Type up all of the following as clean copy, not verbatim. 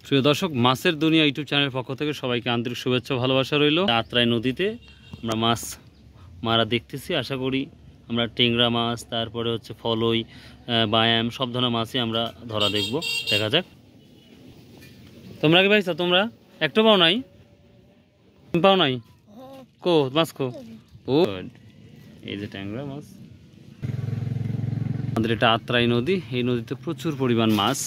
প্রিয় দর্শক, মাছের দুনিয়া ইউটিউব চ্যানেলের পক্ষ থেকে সবাইকে আন্তরিক শুভেচ্ছা ভালোবাসা রইল। আত্রাই নদীতে আমরা মাছ মারা দেখতেছি। আশা করি আমরা টেংরা মাছ, তারপরে হচ্ছে ফলই, বায়াম, সব ধরনের মাছই আমরা ধরা দেখব। দেখা যাক। তোমরা কি পাইছো? তোমরা একটা পাও নাই? পাও নাই? কো মাছ কো? ও এই যে ট্যাংরা মাছ। আমাদের এটা আত্রাই নদী, এই নদীতে প্রচুর পরিমাণ মাছ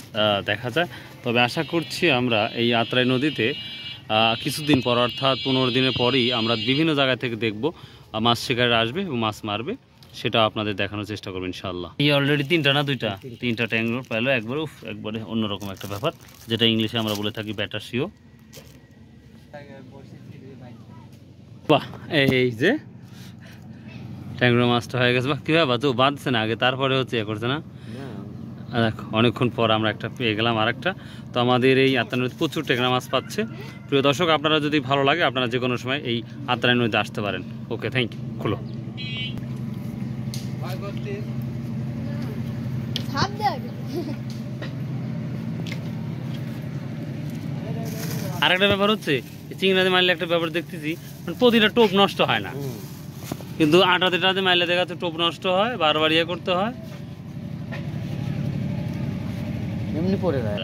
দেখা যায়। তবে আশা করছি আমরা এই আত্রাই নদীতে কিছুদিন পর, অর্থাৎ 15 দিনের পরই আমরা বিভিন্ন জায়গা থেকে দেখব মাছ শিকারে আসবে এবং মাছ মারবে। সেটা আপনাদের দেখানোর চেষ্টা করবো ইনশাআল্লাহ। এই অলরেডি তিনটা না তিনটা ট্যাংরা পেলো একবারে। একবারে অন্যরকম একটা ব্যাপার, যেটা ইংলিশে আমরা বলে থাকি ব্যাটার শিও। বাহ, এই যে ট্যাংরা মাছটা হয়ে গেছে। বা কীভাবে তো বাঁধছে না আগে, তারপরে হচ্ছে এ করছে না। দেখো অনেকক্ষণ পর আমরা একটা পেয়ে গেলাম আর একটা। তো আমাদের এই আত্রাই নদীতে প্রচুর ট্যাংরা মাছ পাচ্ছে। প্রিয় দর্শক, আপনারা যদি ভালো লাগে আপনারা যে কোনো সময় এই আত্রাই নদীতে আসতে পারেন। ওকে, থ্যাংক ইউ। খুলো। আরেকটা ব্যাপার হচ্ছে, চিংড়াতে মারলে একটা ব্যাপার দেখতেছি, প্রতিটা টোপ নষ্ট হয় না, কিন্তু আটাতে টাতে মারলে দেখা যাচ্ছে টোপ নষ্ট হয়, বারবার ইয়ে করতে হয়, এমনি পড়ে যায়।